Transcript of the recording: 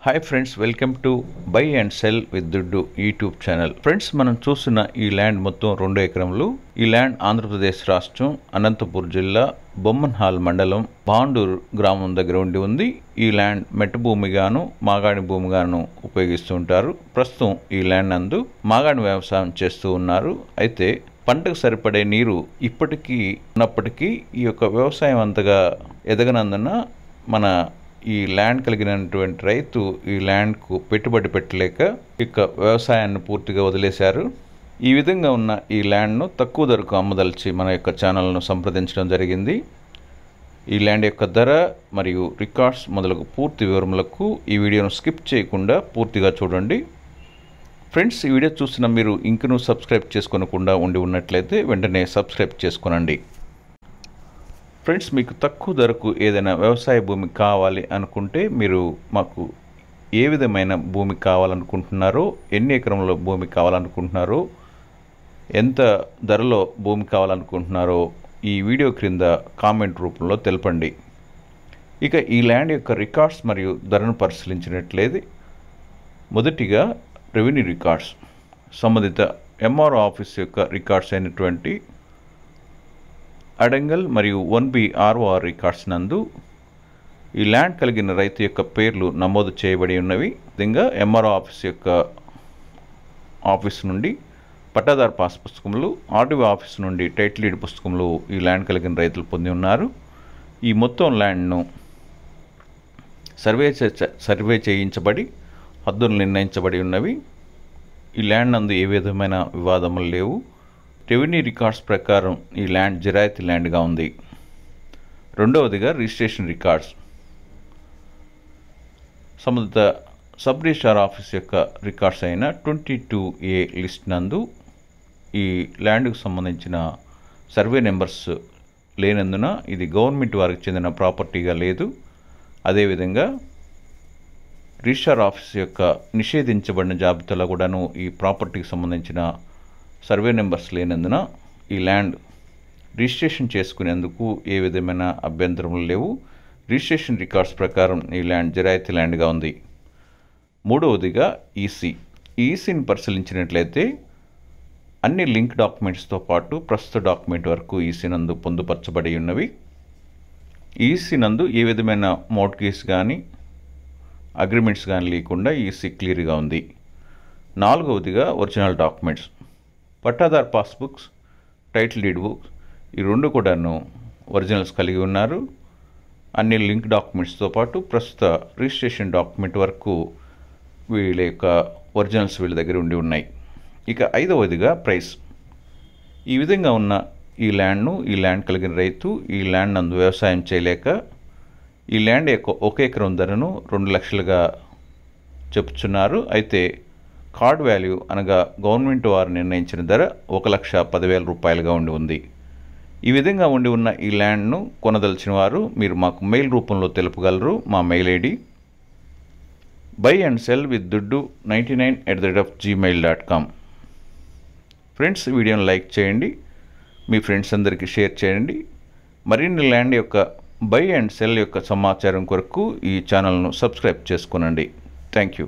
Hi friends, welcome to buy and cell with దుడ్డు YouTube channel. Friends, మనం చూస్తున్న ఈ ల్యాండ్ మొత్తం 2 ఎకరములు. ఈ ల్యాండ్ ఆంధ్రప్రదేశ్ రాష్ట్రం అనంతపూర్ జిల్లా బొమ్మన్హాల్ మండలం పాండూరు గ్రామం దగ్గర ఉంది. ఈ ల్యాండ్ మెట్ట భూమిగాను మాగాణి భూమిగాను ఉపయోగిస్తుంటారు. ప్రస్తుతం ఈ ల్యాండ్ నందు మాగాణి వ్యవసాయం చేస్తూ ఉన్నారు. అయితే పంటకు సరిపడే నీరు ఇప్పటికీ ఉన్నప్పటికీ ఈ యొక్క వ్యవసాయం అంతగా ఎదగనందున మన ఈ ల్యాండ్ కలిగినటువంటి రైతు ఈ ల్యాండ్కు పెట్టుబడి పెట్టలేక ఇక వ్యవసాయాన్ని పూర్తిగా వదిలేశారు. ఈ విధంగా ఉన్న ఈ ల్యాండ్ను తక్కువ ధరకు అమ్మదలిచి మన యొక్క ఛానల్ను సంప్రదించడం జరిగింది. ఈ ల్యాండ్ యొక్క ధర మరియు రికార్డ్స్ మొదలగు పూర్తి వివరములకు ఈ వీడియోను స్కిప్ చేయకుండా పూర్తిగా చూడండి. ఫ్రెండ్స్, ఈ వీడియో చూసిన మీరు ఇంకనూ సబ్స్క్రైబ్ చేసుకోకుండా ఉన్నట్లయితే వెంటనే సబ్స్క్రైబ్ చేసుకోనండి. ఫ్రెండ్స్, మీకు తక్కువ ధరకు ఏదైనా వ్యవసాయ భూమి కావాలి అనుకుంటే మీరు మాకు ఏ విధమైన భూమి కావాలనుకుంటున్నారో, ఎన్ని ఎకరంలో భూమి కావాలనుకుంటున్నారో, ఎంత ధరలో భూమి కావాలనుకుంటున్నారో ఈ వీడియో క్రింద కామెంట్ రూపంలో తెలపండి. ఇక ఈ ల్యాండ్ యొక్క రికార్డ్స్ మరియు ధరను పరిశీలించినట్లయితే మొదటిగా రెవెన్యూ రికార్డ్స్, సంబంధిత ఎంఆర్ఓ ఆఫీస్ యొక్క రికార్డ్స్ అయినటువంటి అడంగల్ మరియు 1B ROR రికార్డ్స్ నందు ఈ ల్యాండ్ కలిగిన రైతు యొక్క పేర్లు నమోదు చేయబడి ఉన్నవి. విధంగా ఎంఆర్ఓ ఆఫీస్ నుండి పట్టాదారు పాస్ పుస్తకములు, ఆర్డీఓ ఆఫీస్ నుండి టైటిల్ డీడ్ పుస్తకములు ఈ ల్యాండ్ కలిగిన రైతులు పొంది ఉన్నారు. ఈ మొత్తం ల్యాండ్ను సర్వే చేయించబడి హద్దులు నిర్ణయించబడి ఉన్నవి. ఈ ల్యాండ్ నందు ఏ విధమైన వివాదములు లేవు. రెవెన్యూ రికార్డ్స్ ప్రకారం ఈ ల్యాండ్ జిరాయితీ ల్యాండ్గా ఉంది. రెండవదిగా రిజిస్ట్రేషన్ రికార్డ్స్, సంబంధిత సబ్ రిజిస్ట్రార్ ఆఫీస్ యొక్క రికార్డ్స్ అయిన 22A లిస్ట్ నందు ఈ ల్యాండ్కు సంబంధించిన సర్వే నెంబర్స్ లేనందున ఇది గవర్నమెంట్ వారికి చెందిన ప్రాపర్టీగా లేదు. అదేవిధంగా రిజిస్ట్రార్ ఆఫీస్ యొక్క నిషేధించబడిన జాబితాలో కూడాను ఈ ప్రాపర్టీకి సంబంధించిన సర్వే నెంబర్స్ లేనందున ఈ ల్యాండ్ రిజిస్ట్రేషన్ చేసుకునేందుకు ఏ విధమైన అభ్యంతరములు లేవు. రిజిస్ట్రేషన్ రికార్డ్స్ ప్రకారం ఈ ల్యాండ్ జిరాయితీ ల్యాండ్గా ఉంది. మూడవదిగా ఈసీని పరిశీలించినట్లయితే అన్ని లింక్ డాక్యుమెంట్స్తో పాటు ప్రస్తుత డాక్యుమెంట్ వరకు ఈసీ నందు పొందుపరచబడి ఉన్నవి. ఈసీ నందు ఏ విధమైన మోర్ట్గేజ్ కానీ అగ్రిమెంట్స్ కానీ లేకుండా ఈసీ క్లియర్గా ఉంది. నాలుగవదిగా ఒరిజినల్ డాక్యుమెంట్స్, పట్టాదార్ పాస్బుక్స్, టైటిల్ డీడ్ బుక్స్ ఈ రెండు కూడాను ఒరిజినల్స్ కలిగి ఉన్నారు. అన్ని లింక్ డాక్యుమెంట్స్తో పాటు ప్రస్తుత రిజిస్ట్రేషన్ డాక్యుమెంట్ వరకు వీళ్ళ యొక్క ఒరిజినల్స్ వీళ్ళ దగ్గర ఉండి ఉన్నాయి. ఇక ఐదవదిగా ప్రైస్. ఈ విధంగా ఉన్న ఈ ల్యాండ్ కలిగిన రైతు ఈ ల్యాండ్ నందు వ్యవసాయం చేయలేక ఈ ల్యాండ్ యొక్క 1 ఎకరం ధరను 2 లక్షలుగా చెప్పుచున్నారు. అయితే కార్డ్ వాల్యూ అనగా గవర్నమెంట్ వారు నిర్ణయించిన ధర 1,10,000 రూపాయలుగా ఉంది. ఈ విధంగా ఉన్న ఈ ల్యాండ్ను కొనదలిచిన వారు మీరు మాకు మెయిల్ రూపంలో తెలుపగలరు. మా మెయిల్ ఐడి buyandselwithduddu99@gmail.com. ఫ్రెండ్స్, వీడియోని లైక్ చేయండి, మీ ఫ్రెండ్స్ అందరికీ షేర్ చేయండి. మరిన్ని ల్యాండ్ యొక్క బై అండ్ సెల్ యొక్క సమాచారం కొరకు ఈ ఛానల్ను సబ్స్క్రైబ్ చేసుకోనండి. Thank you.